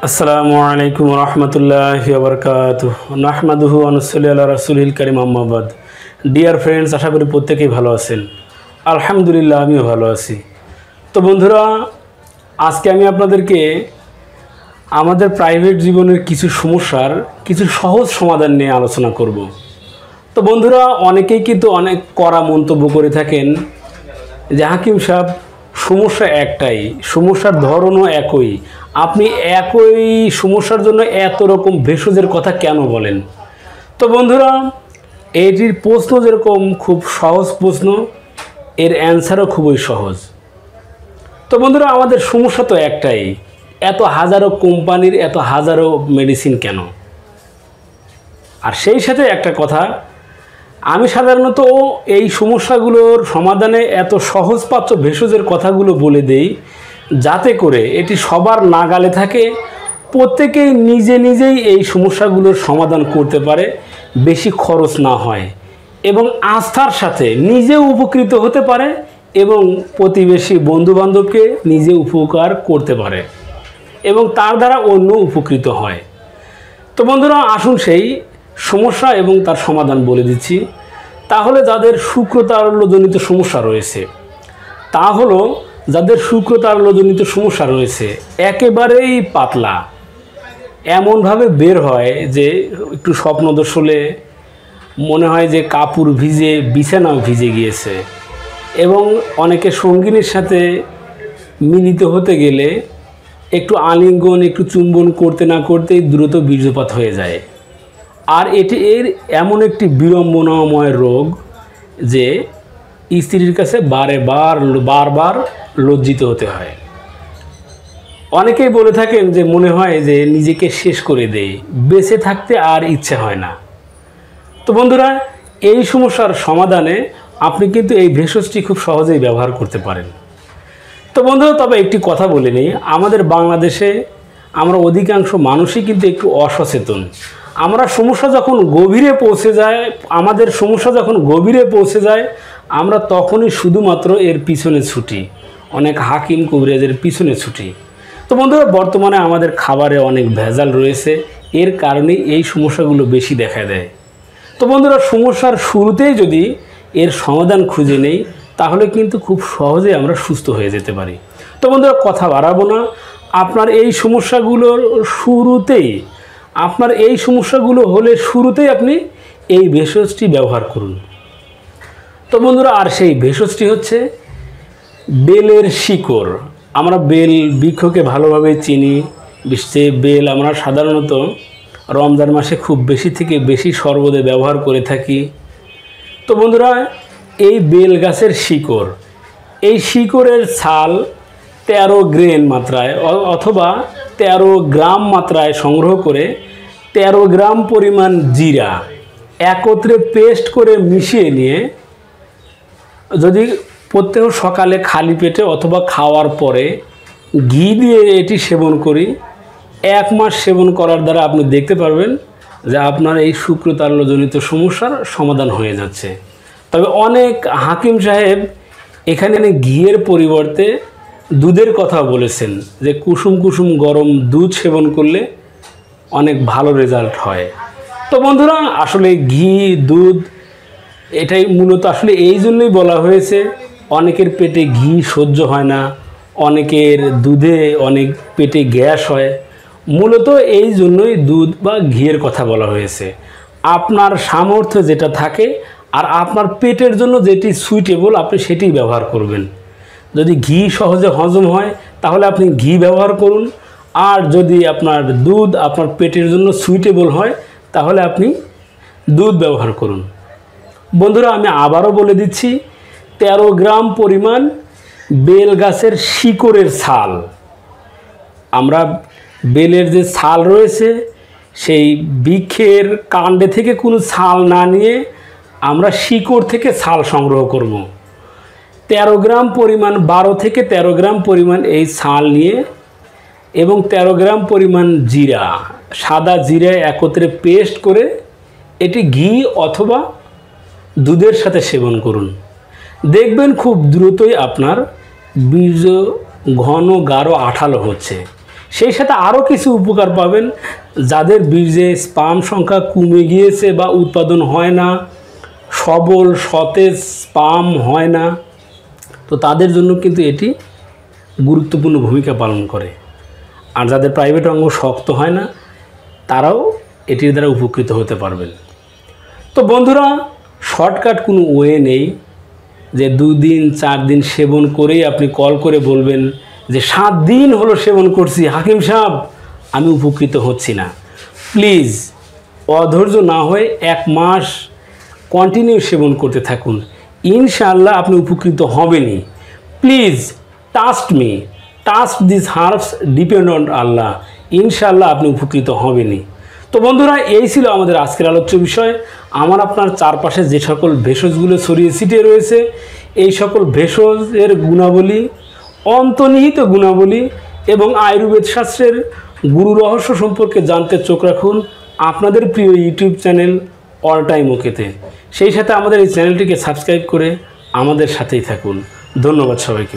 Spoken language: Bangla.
আসসালামু আলাইকুম রহমতুল্লাহি ওয়া বারাকাতুহু নাহমাদুহু ওয়া নুসাল্লি আলা রাসূলিল কারীম আম্মা বাদ। ডিয়ার ফ্রেন্ডস, আশা করি প্রত্যেকেই ভালো আছেন। আলহামদুলিল্লাহ, আমিও ভালো আছি। তো বন্ধুরা, আজকে আমি আপনাদেরকে আমাদের প্রাইভেট জীবনের কিছু সমস্যার কিছু সহজ সমাধান নিয়ে আলোচনা করব। তো বন্ধুরা, অনেকেই কিন্তু অনেক কড়া মন্তব্য করে থাকেন যে হাকিম সাহেব, সমস্যা একটাই, সমস্যার ধরনও একই, আপনি একই সমস্যার জন্য এত রকম ভেষজের কথা কেন বলেন? তো বন্ধুরা, এটির প্রশ্ন যেরকম খুব সহজ প্রশ্ন, এর অ্যান্সারও খুবই সহজ। তো বন্ধুরা, আমাদের সমস্যা তো একটাই, এত হাজারো কোম্পানির এত হাজারো মেডিসিন কেন? আর সেই সাথে একটা কথা, আমি সাধারণত এই সমস্যাগুলোর সমাধানে এত সহজপাচ্য ভেষজের কথাগুলো বলে দেই যাতে করে এটি সবার নাগালে থাকে, প্রত্যেকেই নিজে নিজেই এই সমস্যাগুলোর সমাধান করতে পারে, বেশি খরচ না হয় এবং আস্থার সাথে নিজে উপকৃত হতে পারে এবং প্রতিবেশী বন্ধুবান্ধবকে নিজে উপকার করতে পারে এবং তার দ্বারা অন্য উপকৃত হয়। তো বন্ধুরা, আসুন সেই সমস্যা এবং তার সমাধান বলে দিচ্ছি। তাহলে যাদের শুক্রতারল্যজনিত সমস্যা রয়েছে, তা হলো যাদের শুক্রতারল্যজনিত সমস্যা রয়েছে, একেবারেই পাতলা, এমনভাবে বের হয় যে একটু স্বপ্নদোষ হলে মনে হয় যে কাপড় ভিজে বিছানাও ভিজে গিয়েছে এবং অনেকে সঙ্গিনীর সাথে মিলিত হতে গেলে একটু আলিঙ্গন একটু চুম্বন করতে না করতেই দ্রুত বীর্যপাত হয়ে যায়। আর এটি এমন একটি বিড়ম্বনাময় রোগ যে স্ত্রীর কাছে বারবার লজ্জিত হতে হয়। অনেকেই বলে থাকেন যে মনে হয় যে নিজেকে শেষ করে দেয়, বেঁচে থাকতে আর ইচ্ছে হয় না। তো বন্ধুরা, এই সমস্যার সমাধানে আপনি কিন্তু এই ভেষজটি খুব সহজেই ব্যবহার করতে পারেন। তো বন্ধুরা, তবে একটি কথা বলে নিই, আমাদের বাংলাদেশে আমরা অধিকাংশ মানুষই কিন্তু একটু অসচেতন। আমাদের সমস্যা যখন গভীরে পৌঁছে যায় আমরা তখনই শুধুমাত্র এর পিছনে ছুটি, অনেক হাকিম কবিরাজের পিছনে ছুটি। তো বন্ধুরা, বর্তমানে আমাদের খাবারে অনেক ভেজাল রয়েছে, এর কারণেই এই সমস্যাগুলো বেশি দেখা দেয়। তো বন্ধুরা, সমস্যার শুরুতেই যদি এর সমাধান খুঁজে নেই তাহলে কিন্তু খুব সহজে আমরা সুস্থ হয়ে যেতে পারি। তো বন্ধুরা, কথা বাড়াবো না, আপনার এই সমস্যাগুলো হলে শুরুতেই আপনি এই ভেষজটি ব্যবহার করুন। তো বন্ধুরা, আর সেই ভেষজটি হচ্ছে বেলের শিকড়। আমরা বেল বৃক্ষকে ভালোভাবে চিনি, সে বেল আমরা সাধারণত রমজান মাসে খুব বেশি থেকে বেশি শরবতে ব্যবহার করে থাকি। তো বন্ধুরা, এই বেল গাছের শিকড়, এই শিকড়ের ছাল 13 গ্রেন মাত্রায় অথবা 13 গ্রাম মাত্রায় সংগ্রহ করে 13 গ্রাম পরিমাণ জিরা একত্রে পেস্ট করে মিশিয়ে নিয়ে যদি প্রত্যেক সকালে খালি পেটে অথবা খাওয়ার পরে ঘি দিয়ে এটি সেবন করি, 1 মাস সেবন করার দ্বারা আপনি দেখতে পারবেন যে আপনার এই শুক্রতারল্যজনিত সমস্যার সমাধান হয়ে যাচ্ছে। তবে অনেক হাকিম সাহেব এখানে ঘিয়ের পরিবর্তে দুধের কথা বলেছেন যে কুসুম কুসুম গরম দুধ সেবন করলে অনেক ভালো রেজাল্ট হয়। তো বন্ধুরা, আসলে ঘি দুধ এটাই মূলত আসলে এই জন্যই বলা হয়েছে, অনেকের পেটে ঘি সহ্য হয় না, অনেকের দুধে অনেক পেটে গ্যাস হয়, মূলত এই জন্যই দুধ বা ঘিয়ের কথা বলা হয়েছে। আপনার সামর্থ্য যেটা থাকে আর আপনার পেটের জন্য যেটি সুইটেবল আপনি সেটি ব্যবহার করবেন। যদি ঘি সহজে হজম হয় তাহলে আপনি ঘি ব্যবহার করুন, আর যদি আপনার দুধ আপনার পেটের জন্য সুইটেবল হয় তাহলে আপনি দুধ ব্যবহার করুন। বন্ধুরা, আমি আবারও বলে দিচ্ছি, 13 গ্রাম পরিমাণ বেল গাছের শিকড়ের ছাল, আমরা বেলের যে ছাল রয়েছে সেই বৃক্ষের কাণ্ডে থেকে কোনো ছাল না নিয়ে আমরা শিকড় থেকে ছাল সংগ্রহ করব। 13 গ্রাম পরিমাণ 12 থেকে 13 গ্রাম পরিমাণ এই ছাল নিয়ে এবং 13 গ্রাম পরিমাণ জিরা, সাদা জিরা একত্রে পেস্ট করে এটি ঘি অথবা দুধের সাথে সেবন করুন। দেখবেন খুব দ্রুতই আপনার বীর্য ঘন গাঢ় আঠালো হচ্ছে সেই সাথে আরও কিছু উপকার পাবেন। যাদের বীর্যে স্পাম সংখ্যা কমে গিয়েছে বা উৎপাদন হয় না, সবল সতেজ স্পাম হয় না, তো তাদের জন্য কিন্তু এটি গুরুত্বপূর্ণ ভূমিকা পালন করে। আর যাদের প্রাইভেট অঙ্গ শক্ত হয় না, তারাও এটির দ্বারা উপকৃত হতে পারবেন। তো বন্ধুরা, শর্টকাট কোনো ওয়ে নেই যে 2 দিন 4 দিন সেবন করেই আপনি কল করে বলবেন যে 7 দিন হলো সেবন করছি, হাকিম সাহেব আমি উপকৃত হচ্ছি না। প্লিজ অধৈর্য না হয়ে 1 মাস কন্টিনিউ সেবন করতে থাকুন, ইনশাআল্লাহ আপনি উপকৃত হবেনই। Please trust me, trust this herbs, depend on আল্লাহ, ইনশাআল্লাহ আপনি উপকৃত হবেনই। তো বন্ধুরা, এই ছিল আমাদের আজকের আলোচ্য বিষয়। আমার আপনার চারপাশে যে সকল ভেষজগুলো ছড়িয়ে ছিটিয়ে রয়েছে, এই সকল ভেষজের গুণাবলী, অন্তর্নিহিত গুণাবলী এবং আয়ুর্বেদ শাস্ত্রের গুরু রহস্য সম্পর্কে জানতে চোখ রাখুন আপনাদের প্রিয় ইউটিউব চ্যানেল অল টাইম ওকেতে। সেই সাথে আমাদের এই চ্যানেলটিকে সাবস্ক্রাইব করে আমাদের সাথেই থাকুন। ধন্যবাদ সবাইকে।